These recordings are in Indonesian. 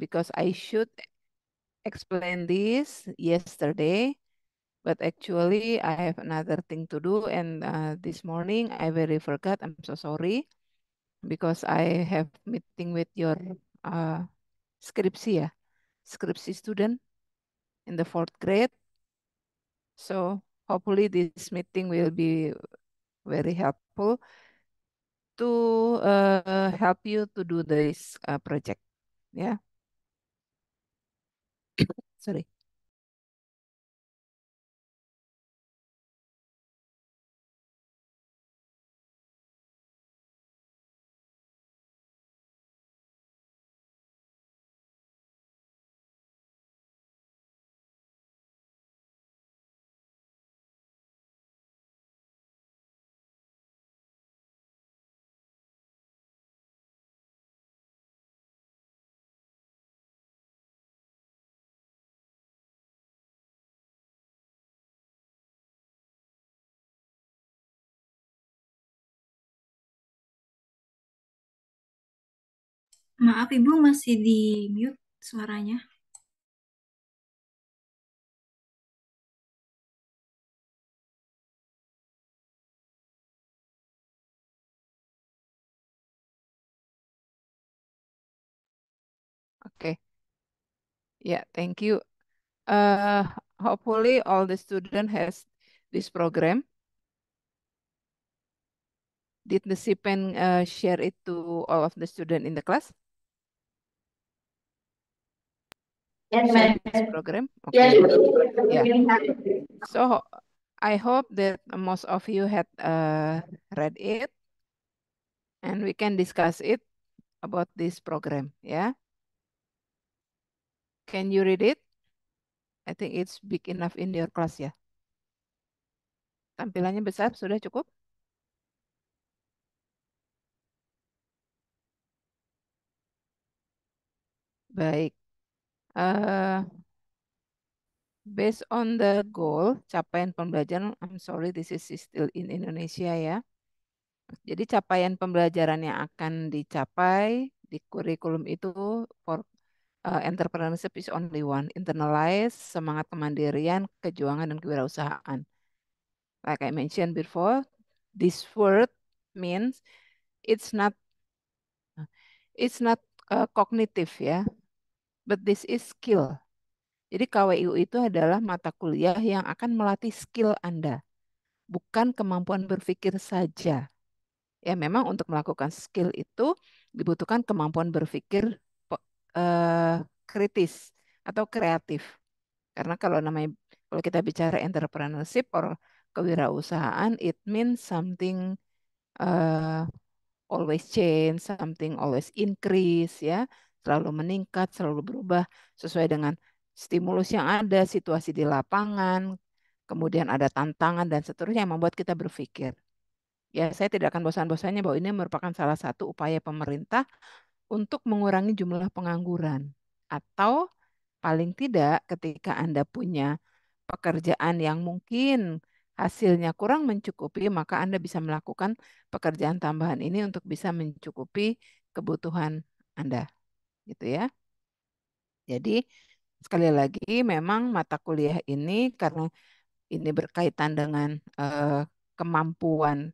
because I should explain this yesterday, but actually I have another thing to do, and this morning I very forgot. I'm so sorry because I have meeting with your uh, skripsi ya, skripsi student in the fourth grade. So hopefully this meeting will be very helpful to help you to do this project. Yeah, sorry. Maaf, Ibu masih di mute suaranya. Okay. Yeah, thank you. Uh, Hopefully all the student has this program. Did the CPEN share it to all of the student in the class? Yes, Share ma'am. this program? Yes. Okay. Yeah. So I hope that most of you had read it and we can discuss it about this program. Yeah. Can you read it? I think it's big enough in your class ya. Tampilannya besar, sudah cukup? Baik. Uh, Based on the goal, capaian pembelajaran, I'm sorry, this is still in Indonesia ya. Jadi capaian pembelajaran yang akan dicapai di kurikulum itu for entrepreneurship is only one, internalize semangat kemandirian, kejuangan dan kewirausahaan. Like I mentioned before, this word means it's not it's not cognitive ya, but this is skill. Jadi KWU itu adalah mata kuliah yang akan melatih skill Anda, bukan kemampuan berpikir saja. Ya, memang untuk melakukan skill itu dibutuhkan kemampuan berpikir kritis atau kreatif. Karena kalau kita bicara entrepreneurship or kewirausahaan, it means something uh, always change, something always increase ya, selalu meningkat, selalu berubah sesuai dengan stimulus yang ada, situasi di lapangan, kemudian ada tantangan dan seterusnya yang membuat kita berpikir. Ya, saya tidak akan bosan-bosannya bahwa ini merupakan salah satu upaya pemerintah untuk mengurangi jumlah pengangguran. Atau paling tidak ketika Anda punya pekerjaan yang mungkin hasilnya kurang mencukupi, maka Anda bisa melakukan pekerjaan tambahan ini untuk bisa mencukupi kebutuhan Anda, gitu ya. Jadi sekali lagi memang mata kuliah ini karena ini berkaitan dengan kemampuan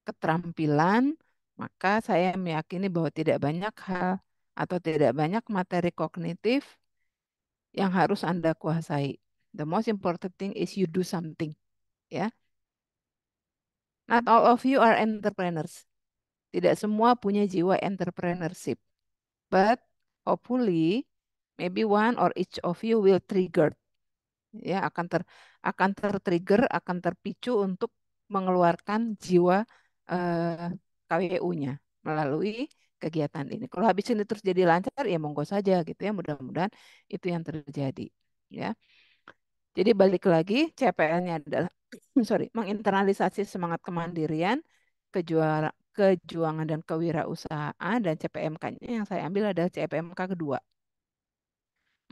keterampilan, maka saya meyakini bahwa tidak banyak hal atau tidak banyak materi kognitif yang harus Anda kuasai. The most important thing is you do something, ya. Not all of you are entrepreneurs. Tidak semua punya jiwa entrepreneurship. But hopefully, maybe one or each of you will trigger, ya, akan tertrigger, akan terpicu untuk mengeluarkan jiwa KWU-nya melalui kegiatan ini. Kalau habis ini terus jadi lancar, ya monggo saja gitu ya. Mudah-mudahan itu yang terjadi, ya. Jadi balik lagi, CPL-nya adalah sorry, menginternalisasi semangat kemandirian, kejuangan dan kewirausahaan, dan CPMK-nya yang saya ambil adalah CPMK kedua.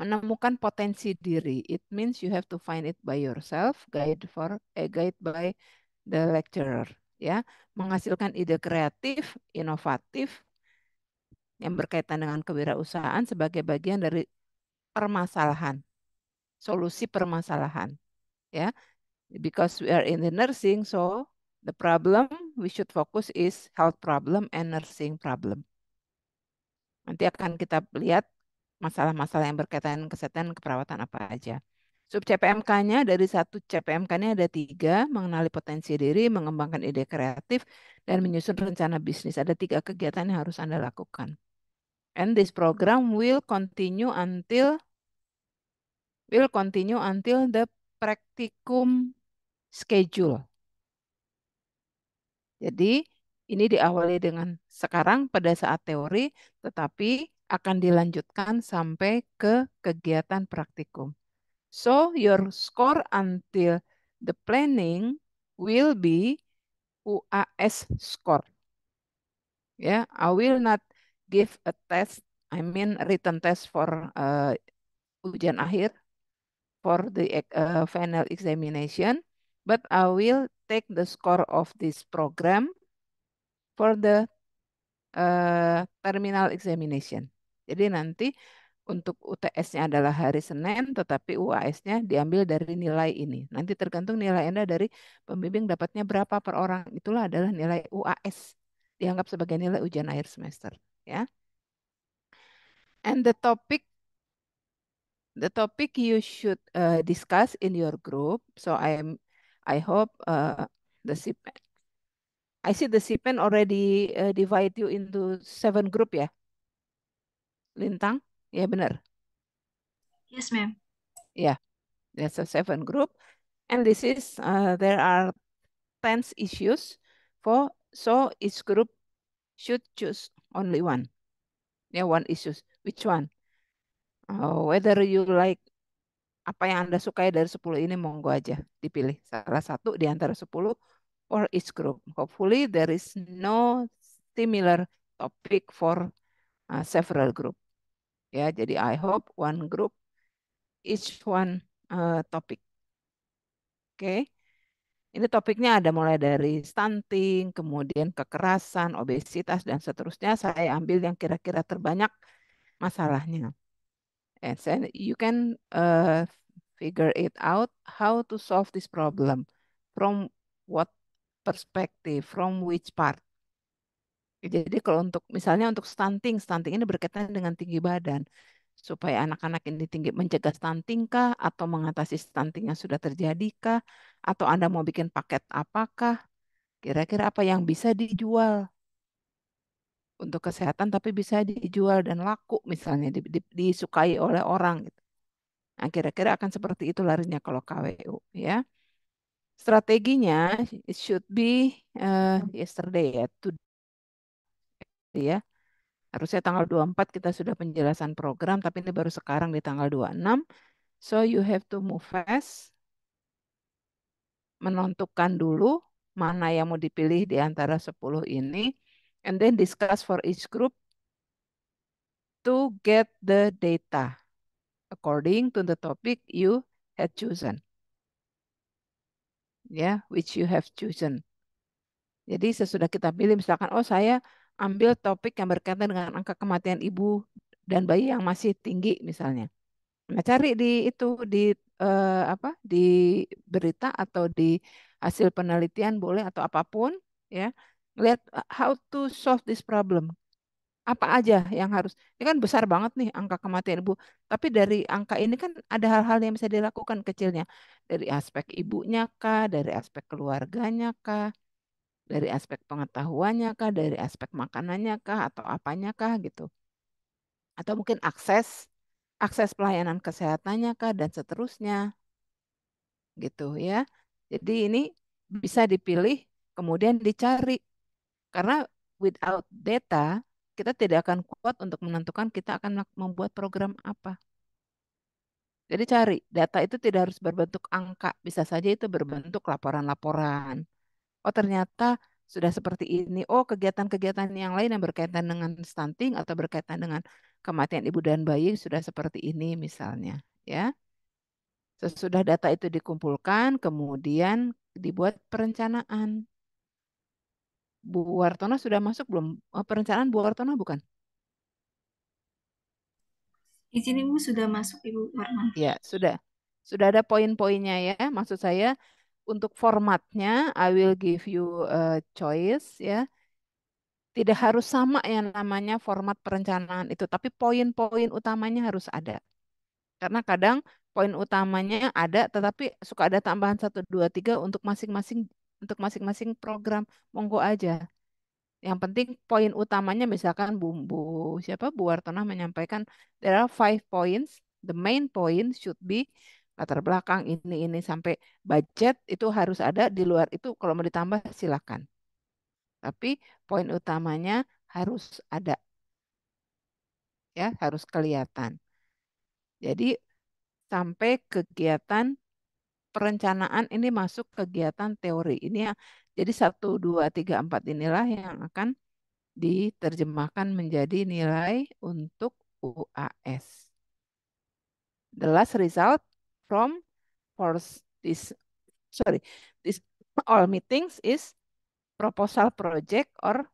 Menemukan potensi diri. It means you have to find it by yourself, guide by the lecturer, ya. Menghasilkan ide kreatif, inovatif yang berkaitan dengan kewirausahaan sebagai bagian dari permasalahan, solusi permasalahan, ya. Because we are in the nursing, so the problem we should focus is health problem and nursing problem. Nanti akan kita lihat masalah-masalah yang berkaitan dengan kesehatan dan keperawatan apa aja. Sub CPMK-nya dari satu CPMK-nya ada 3, mengenali potensi diri, mengembangkan ide kreatif, dan menyusun rencana bisnis. Ada 3 kegiatan yang harus Anda lakukan. And this program will continue until the practicum schedule. Jadi ini diawali dengan sekarang pada saat teori, tetapi akan dilanjutkan sampai ke kegiatan praktikum. So your score until the planning will be UAS score. Ya, I will not give a test, I mean written test for ujian akhir for the final examination, but I will take the score of this program for the terminal examination. Jadi nanti untuk UTS-nya adalah hari Senin, tetapi UAS-nya diambil dari nilai ini. Nanti tergantung nilai Anda dari pembimbing dapatnya berapa per orang. Itulah adalah nilai UAS. Dianggap sebagai nilai ujian akhir semester. Ya. And the topic you should discuss in your group. So I hope the CPN, I see the CPN already divide you into 7 group ya, Lintang? Ya benar. Yes, ma'am. Ya, there's a 7 group, and there are 10 issues so each group should choose only one. Ya, one issues. Which one? Whether you like apa yang Anda sukai dari 10 ini, monggo aja dipilih salah satu di antara 10 for each group. Hopefully there is no similar topic for several group. Ya, jadi I hope one group each one topic. Oke. Ini topiknya ada mulai dari stunting, kemudian kekerasan, obesitas, dan seterusnya. Saya ambil yang kira-kira terbanyak masalahnya. And then you can figure it out how to solve this problem. From what perspective, from which part. Jadi kalau misalnya untuk stunting, stunting ini berkaitan dengan tinggi badan. Supaya anak-anak ini mencegah stunting kah, atau mengatasi stunting yang sudah terjadi kah, atau Anda mau bikin paket apakah, kira-kira apa yang bisa dijual untuk kesehatan tapi bisa dijual dan laku misalnya disukai oleh orang gitu. Nah, kira-kira akan seperti itu larinya kalau KWU ya. Strateginya it should be yesterday ya, today ya. Harusnya tanggal 24 kita sudah penjelasan program, tapi ini baru sekarang di tanggal 26. So you have to move fast, menentukan dulu mana yang mau dipilih di antara 10 ini, and then discuss for each group to get the data according to the topic you had chosen. Ya, which you have chosen. Jadi sesudah kita pilih, misalkan, oh saya ambil topik yang berkaitan dengan angka kematian ibu dan bayi yang masih tinggi misalnya. Nah, cari di berita atau di hasil penelitian boleh atau apapun ya. Lihat how to solve this problem. Apa aja yang harus, ini kan besar banget nih angka kematian ibu, tapi dari angka ini kan ada hal-hal yang bisa dilakukan kecilnya, dari aspek ibunya kah, dari aspek keluarganya kah, dari aspek pengetahuannya kah, dari aspek makanannya kah, atau apanya kah gitu, atau mungkin akses akses pelayanan kesehatannya kah, dan seterusnya gitu ya. Jadi ini bisa dipilih kemudian dicari, karena without data kita tidak akan kuat untuk menentukan kita akan membuat program apa. Jadi cari, data itu tidak harus berbentuk angka, bisa saja itu berbentuk laporan-laporan. Oh ternyata sudah seperti ini. Oh kegiatan-kegiatan yang lain yang berkaitan dengan stunting atau berkaitan dengan kematian ibu dan bayi sudah seperti ini misalnya. Ya, sesudah data itu dikumpulkan, kemudian dibuat perencanaan. Bu Wartono sudah masuk belum? Oh, perencanaan Bu Wartono bukan? Izin Ibu sudah masuk Ibu Warman. Ya, sudah. Sudah ada poin-poinnya ya. Maksud saya untuk formatnya, I will give you a choice ya. Tidak harus sama yang namanya format perencanaan itu, tapi poin-poin utamanya harus ada. Karena kadang poin utamanya ada, tetapi suka ada tambahan satu, dua, tiga untuk masing-masing program. Monggo aja. Yang penting poin utamanya misalkan Bu Wartona menyampaikan there are 5 points. The main point should be latar belakang ini sampai budget itu harus ada. Di luar itu kalau mau ditambah silakan. Tapi poin utamanya harus ada ya, harus kelihatan. Jadi sampai kegiatan perencanaan ini masuk kegiatan teori. Ini ya, jadi 1, 2, 3, 4 inilah yang akan diterjemahkan menjadi nilai untuk UAS. The last result from for this sorry this all meetings is proposal project or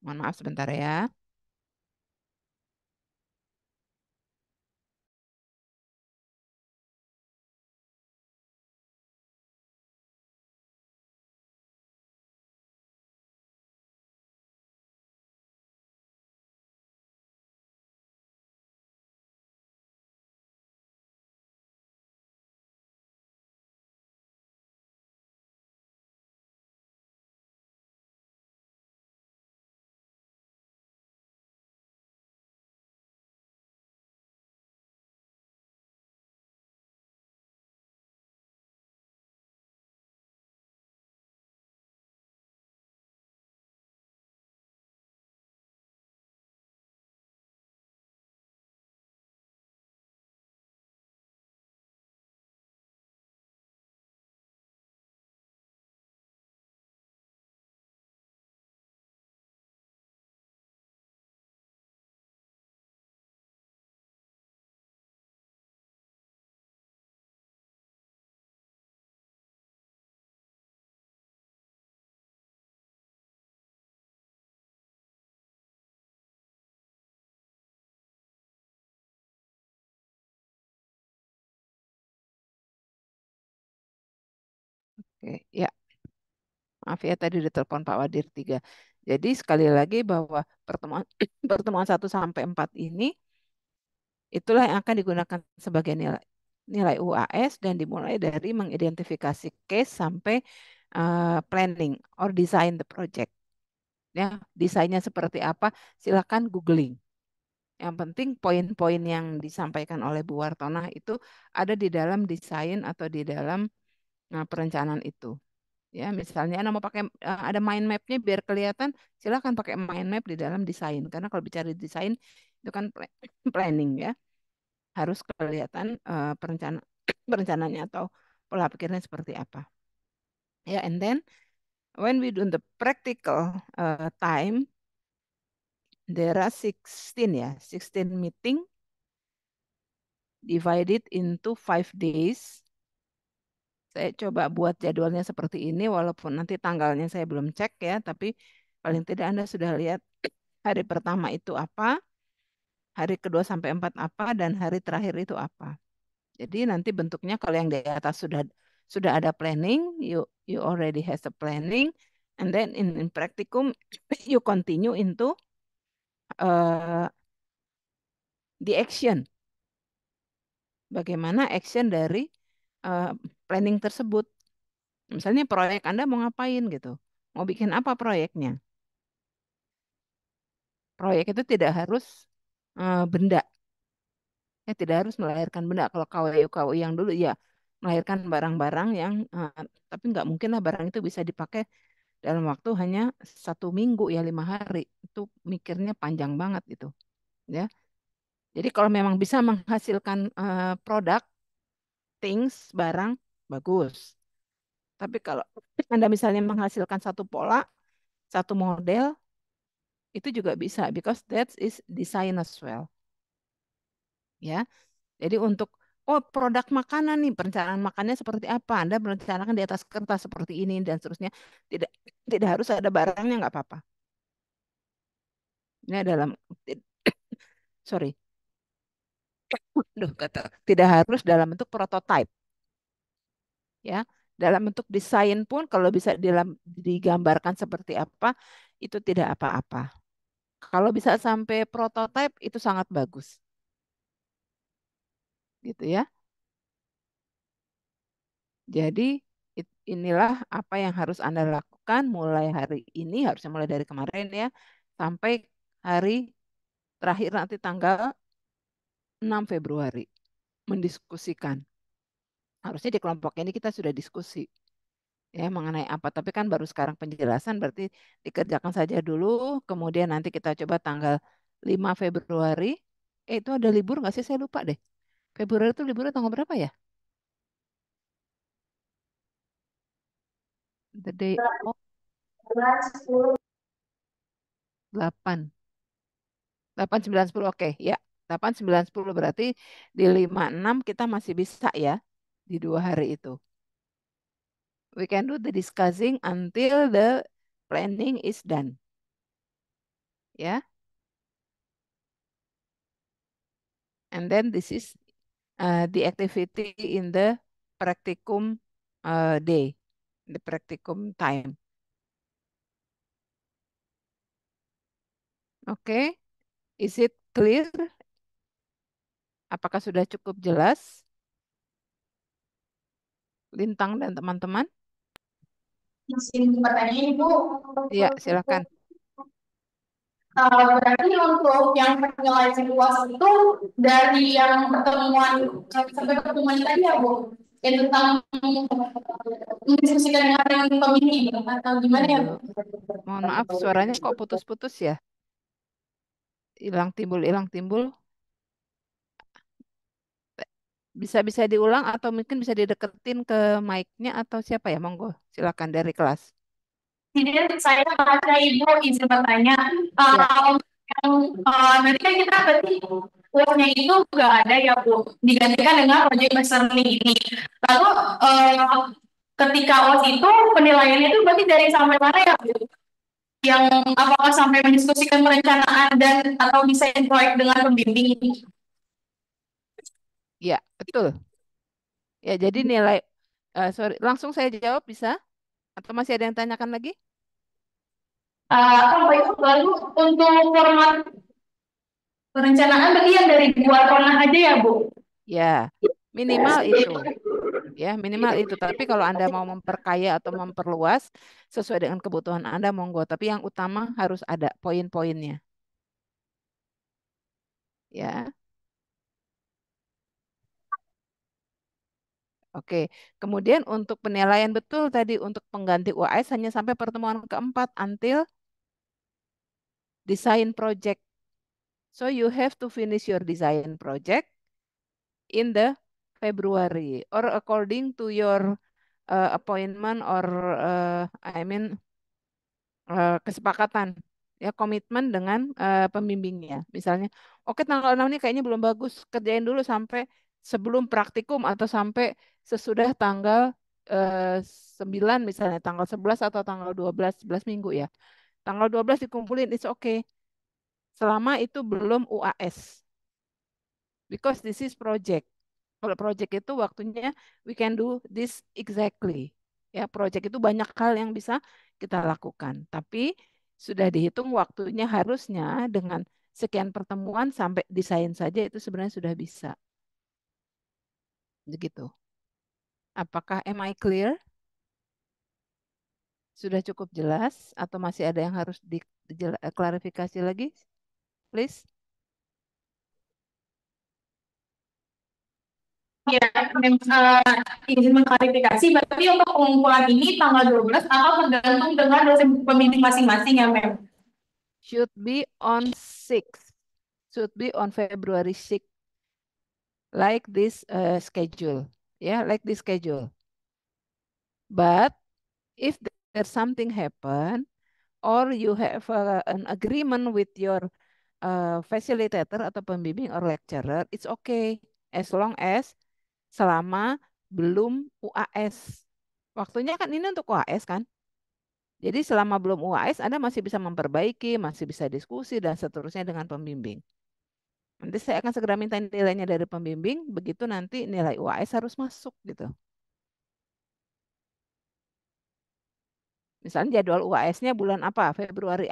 mohon maaf sebentar ya. Oke, ya, maaf ya tadi ditelepon Pak Wadir 3. Jadi sekali lagi bahwa pertemuan pertemuan 1 sampai 4 ini itulah yang akan digunakan sebagai nilai nilai UAS dan dimulai dari mengidentifikasi case sampai planning or design the project. Ya, desainnya seperti apa? Silakan googling. Yang penting poin-poin yang disampaikan oleh Bu Wartonah itu ada di dalam desain atau di dalam perencanaan itu. Ya, misalnya Anda mau pakai ada mind map-nya biar kelihatan, silakan pakai mind map di dalam desain. Karena kalau bicara desain itu kan planning ya, harus kelihatan perencanaannya atau pola pikirnya seperti apa. Ya, and then when we do the practical time, there are 16 ya, 16 meeting divided into 5 days. Saya coba buat jadwalnya seperti ini, walaupun nanti tanggalnya saya belum cek ya, tapi paling tidak Anda sudah lihat hari pertama itu apa, hari kedua sampai 4 apa, dan hari terakhir itu apa. Jadi nanti bentuknya kalau yang di atas sudah ada planning, you already has a planning, and then in practicum you continue into uh, the action. Bagaimana action dari uh, planning tersebut? Misalnya proyek Anda mau ngapain gitu? Mau bikin apa proyeknya? Proyek itu tidak harus benda, ya tidak harus melahirkan benda. Kalau KWU yang dulu ya melahirkan barang-barang yang, tapi nggak mungkin lah barang itu bisa dipakai dalam waktu hanya 1 minggu ya 5 hari. Itu mikirnya panjang banget itu, ya. Jadi kalau memang bisa menghasilkan produk, things, barang, bagus. Tapi kalau Anda misalnya menghasilkan satu pola, satu model, itu juga bisa because that is design as well. Ya, jadi untuk produk makanan nih, perencanaan makannya seperti apa? Anda merencanakan di atas kertas seperti ini dan seterusnya. Tidak tidak harus ada barangnya nggak apa-apa. Ini dalam sorry. Duh, kata, tidak harus dalam bentuk prototype, ya. Dalam bentuk desain pun kalau bisa digambarkan seperti apa, itu tidak apa-apa. Kalau bisa sampai prototype itu sangat bagus, gitu ya. Jadi inilah apa yang harus Anda lakukan mulai hari ini, harusnya mulai dari kemarin ya, sampai hari terakhir nanti tanggal 6 Februari, mendiskusikan. Harusnya di kelompok ini kita sudah diskusi ya mengenai apa, tapi kan baru sekarang penjelasan, berarti dikerjakan saja dulu, kemudian nanti kita coba tanggal 5 Februari. Itu ada libur nggak sih? Saya lupa deh. Februari itu liburnya tanggal berapa ya? The day, oh 8. 8, 9, 10, oke. Ya, 8, 9, 10 berarti di 5, 6 kita masih bisa ya di 2 hari itu. We can do the discussing until the planning is done. Ya, and then this is the activity in the practicum day, the practicum time. Oke, is it clear? Apakah sudah cukup jelas, Lintang dan teman-teman? Izin pertanyaan Ibu. Ya, silakan. Berarti untuk yang penilaian luas itu dari yang pertemuan sampai pertemuan tadi ya Bu, yang tentang mendiskusikan dengan pemilih atau gimana ya Bu? Aduh, mohon maaf, suaranya kok putus-putus ya? Hilang timbul. Bisa-bisa diulang atau mungkin bisa dideketin ke mic-nya atau siapa ya? Monggo, silakan dari kelas. Jadi saya baca Ibu izin bertanya, Ya, untuk yang nanti kan kita berarti kursnya itu nggak ada ya Bu, digantikan dengan project based learning ini. Lalu ketika OS itu penilaiannya itu berarti dari sampai mana ya Bu? Yang apakah sampai mendiskusikan perencanaan dan atau desain proyek dengan pembimbing ini? ya, betul. Ya, jadi nilai, sorry, langsung saya jawab bisa? Atau masih ada yang tanyakan lagi? Apa itu lalu untuk format perencanaan berarti yang dari dua tanah aja ya Bu? Ya, minimal itu. Ya, minimal itu. Tapi kalau Anda mau memperkaya atau memperluas sesuai dengan kebutuhan Anda, monggo. Tapi yang utama harus ada poin-poinnya. Ya, oke. Kemudian untuk penilaian betul tadi untuk pengganti UAS hanya sampai pertemuan keempat until design project. So you have to finish your design project in the February or according to your appointment or I mean kesepakatan ya komitmen dengan pembimbingnya. Misalnya, oke tanggal 6 ini kayaknya belum bagus, kerjain dulu sampai sebelum praktikum atau sampai sesudah tanggal eh, 9 misalnya, tanggal 11 atau tanggal 12, 11 minggu ya. Tanggal 12 dikumpulin, it's okay. Selama itu belum UAS. Because this is project. Kalau project itu waktunya we can do this exactly. Ya, project itu banyak hal yang bisa kita lakukan. Tapi sudah dihitung waktunya harusnya dengan sekian pertemuan sampai desain saja itu sebenarnya sudah bisa. Begitu. Apakah am I clear? Sudah cukup jelas atau masih ada yang harus diklarifikasi lagi? Please. Ya, izin mengklarifikasi, berarti untuk pengumpulan ini tanggal 12 atau tergantung dengan dosen pembimbing masing-masing ya, Mem? Should be on 6. Should be on February 6. Like this schedule. Ya, like this schedule. But if there's something happen or you have an agreement with your facilitator atau pembimbing or lecturer, it's okay as long as selama belum UAS. Waktunya kan ini untuk UAS kan? Jadi selama belum UAS Anda masih bisa memperbaiki, masih bisa diskusi dan seterusnya dengan pembimbing. Nanti saya akan segera minta nilainya dari pembimbing, begitu nanti nilai UAS harus masuk gitu. Misalnya jadwal UAS-nya bulan apa? Februari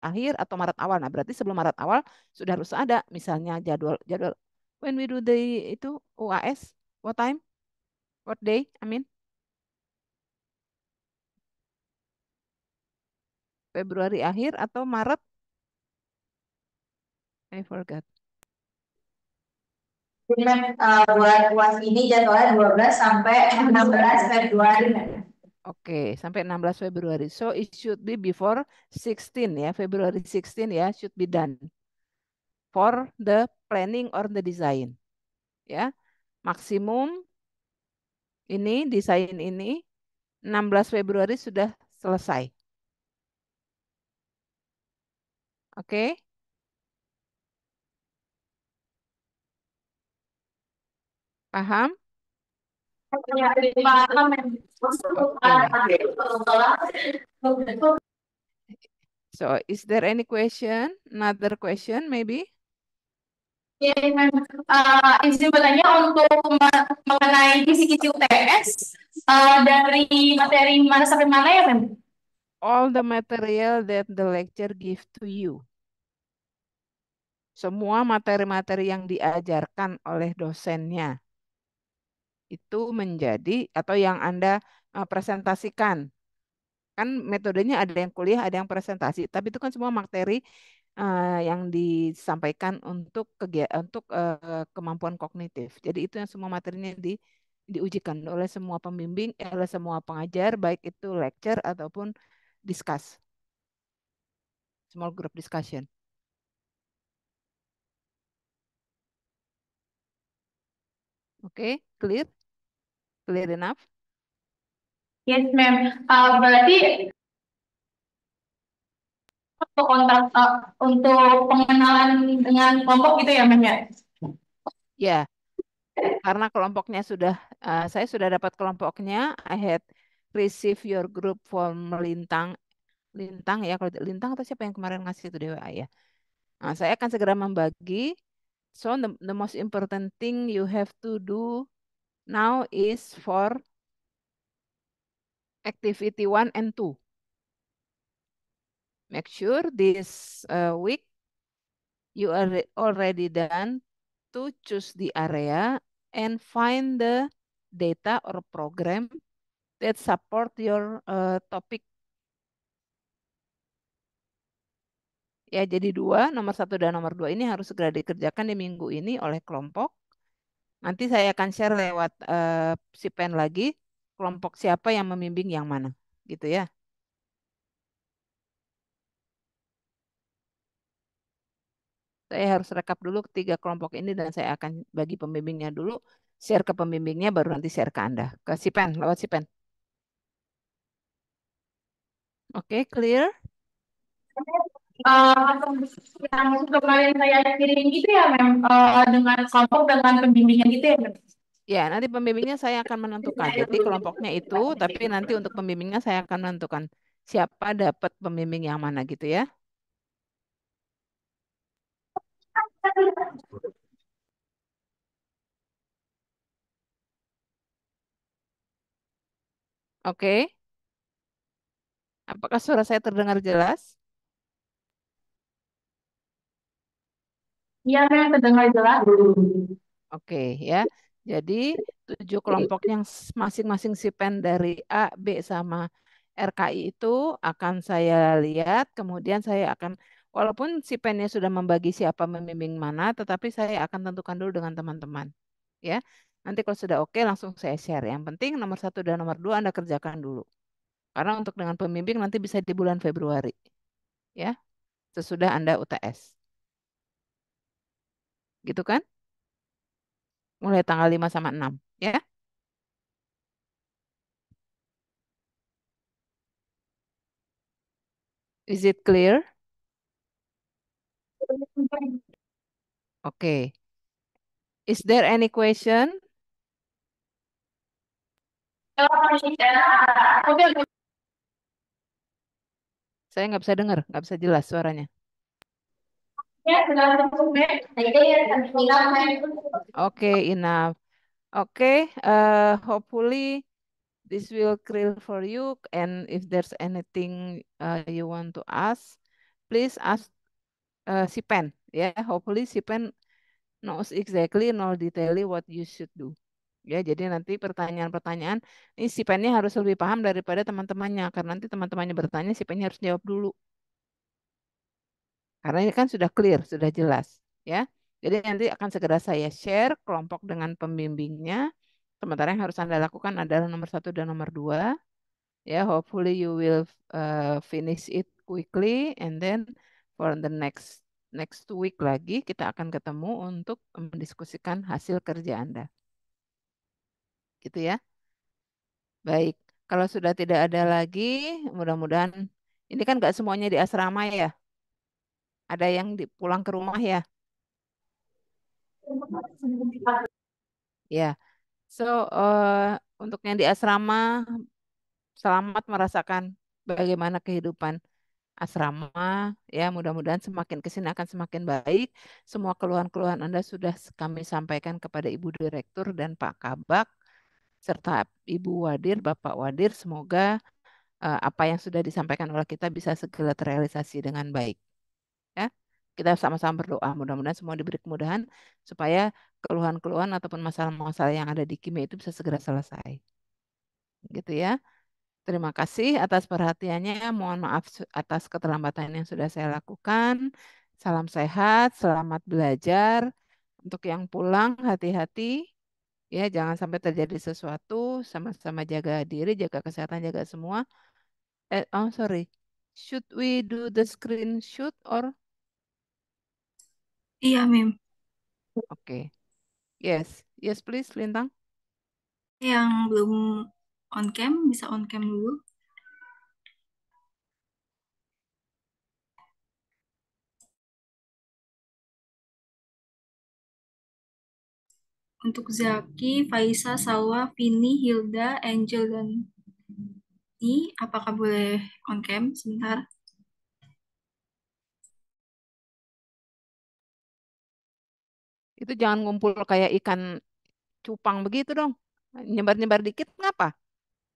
akhir atau Maret awal. Nah, berarti sebelum Maret awal sudah harus ada misalnya jadwal jadwal when we do the itu UAS, what time? What day? I mean, Februari akhir atau Maret? I forgot. Jadi buat UAS ini jadwalnya 12 sampai 16 Februari. Oke, sampai 16 Februari. So it should be before 16 ya, February 16 ya, should be done for the planning or the design. Ya, maksimum ini desain ini 16 Februari sudah selesai. Oke, paham? Oke. So, is there any question? Another question maybe? Ya, izin bertanya untuk mengenai kisi-kisi UTS dari materi mana sampai mana ya, Mem? All the material that the lecture give to you. Semua materi-materi yang diajarkan oleh dosennya itu menjadi atau yang Anda presentasikan. Kan metodenya ada yang kuliah, ada yang presentasi, tapi itu kan semua materi yang disampaikan untuk untuk kemampuan kognitif. Jadi itu yang semua materinya diujikan oleh semua pembimbing, oleh semua pengajar, baik itu lecture ataupun discuss, small group discussion. Oke, clear? Clear enough? Yes, Mem. Berarti untuk kontak untuk pengenalan dengan kelompok gitu ya, Mem ya? Ya, karena kelompoknya sudah, saya sudah dapat kelompoknya. I had receive your group form Lintang, Lintang ya, kalau Lintang atau siapa yang kemarin ngasih itu DWA ya. Nah, saya akan segera membagi. So the most important thing you have to do now is for activity 1 and 2. Make sure this week you are already done to choose the area and find the data or program that support your topic. Ya, jadi nomor 1 dan nomor 2 ini harus segera dikerjakan di minggu ini oleh kelompok. Nanti saya akan share lewat si pen lagi, kelompok siapa yang membimbing yang mana, gitu ya. Saya harus rekap dulu ketiga kelompok ini dan saya akan bagi pembimbingnya dulu, share ke pembimbingnya, baru nanti share ke Anda. Ke si pen, lewat si pen. Oke, clear? Uh, yang kemarin saya kirim gitu ya, Mem, dengan kelompok dengan pembimbingnya gitu ya, Mem? Ya, nanti pembimbingnya saya akan menentukan. Jadi kelompoknya itu, tapi nanti untuk pembimbingnya saya akan menentukan siapa dapat pembimbing yang mana gitu ya. Oke, apakah suara saya terdengar jelas? Iya, Mem, terdengar jelas. Oke ya. Jadi 7 kelompok yang masing-masing sipen dari A, B sama RKI itu akan saya lihat. Kemudian saya akan, walaupun sipennya sudah membagi siapa membimbing mana, tetapi saya akan tentukan dulu dengan teman-teman. Ya, nanti kalau sudah oke langsung saya share. Yang penting nomor 1 dan nomor 2 Anda kerjakan dulu. Karena untuk dengan pembimbing nanti bisa di bulan Februari. Ya, sesudah Anda UTS. Gitu kan? Mulai tanggal 5 sama 6. Ya. Is it clear? Oke. Is there any question? Oke, oke. Saya nggak bisa dengar, nggak bisa jelas suaranya. Okay, enough. Okay, hopefully this will clear for you. And if there's anything you want to ask, please ask si Pen. Ya, hopefully si Pen knows exactly, know detailing what you should do. Ya, jadi nanti pertanyaan-pertanyaan ini si Pennya harus lebih paham daripada teman-temannya, karena nanti teman-temannya bertanya, si Pennya harus jawab dulu. Karena ini kan sudah clear, sudah jelas, ya. Jadi nanti akan segera saya share kelompok dengan pembimbingnya. Sementara yang harus Anda lakukan adalah nomor satu dan nomor dua. Ya, hopefully you will finish it quickly, and then for the next next 2 week lagi kita akan ketemu untuk mendiskusikan hasil kerja Anda. Gitu ya. Baik, kalau sudah tidak ada lagi, mudah-mudahan ini kan nggak semuanya di asrama ya. Ada yang pulang ke rumah ya. Ya, so untuk yang di asrama, selamat merasakan bagaimana kehidupan asrama. Ya, mudah-mudahan semakin ke sini akan semakin baik. Semua keluhan-keluhan Anda sudah kami sampaikan kepada Ibu Direktur dan Pak Kabak serta Ibu Wadir, Bapak Wadir. Semoga apa yang sudah disampaikan oleh kita bisa segera terrealisasi dengan baik. Ya, kita sama-sama berdoa. Mudah-mudahan semua diberi kemudahan supaya keluhan-keluhan ataupun masalah-masalah yang ada di kimia itu bisa segera selesai. Gitu ya. Terima kasih atas perhatiannya. Mohon maaf atas keterlambatan yang sudah saya lakukan. Salam sehat, selamat belajar. Untuk yang pulang, hati-hati. Ya, jangan sampai terjadi sesuatu. Sama-sama jaga diri, jaga kesehatan, jaga semua. Oh, sorry. Should we do the screenshot or? Iya, Mem. Oke. Yes. Yes, please, Lintang. Yang belum on cam, bisa on cam dulu. Untuk Zaki, Faisa, Salwa, Vini, Hilda, Angel, dan ini, apakah boleh on cam sebentar? Itu jangan ngumpul kayak ikan cupang begitu dong. Nyebar-nyebar dikit ngapa?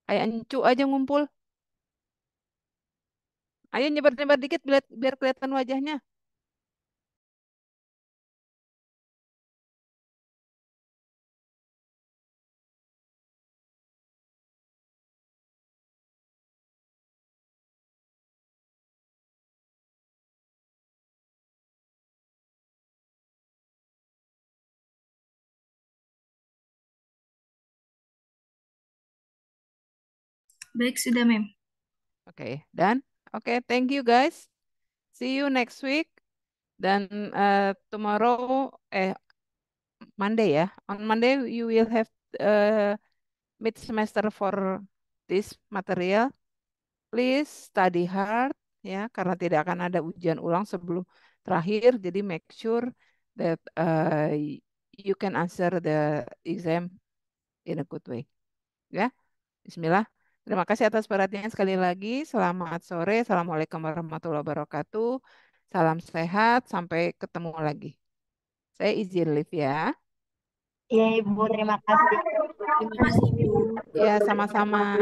Kayak encu aja ngumpul. Ayo nyebar-nyebar dikit biar kelihatan wajahnya. Baik, sudah, Mem. Oke, dan oke, thank you guys. See you next week. Dan tomorrow, Monday ya. On Monday you will have mid semester for this material. Please study hard ya, karena tidak akan ada ujian ulang sebelum terakhir. Jadi make sure that you can answer the exam in a good way. Ya, Bismillah. Terima kasih atas perhatiannya sekali lagi. Selamat sore. Assalamualaikum warahmatullahi wabarakatuh. Salam sehat. Sampai ketemu lagi. Saya izin live ya. Ya, Ibu, terima kasih. Terima kasih, Bu. Ya, sama-sama.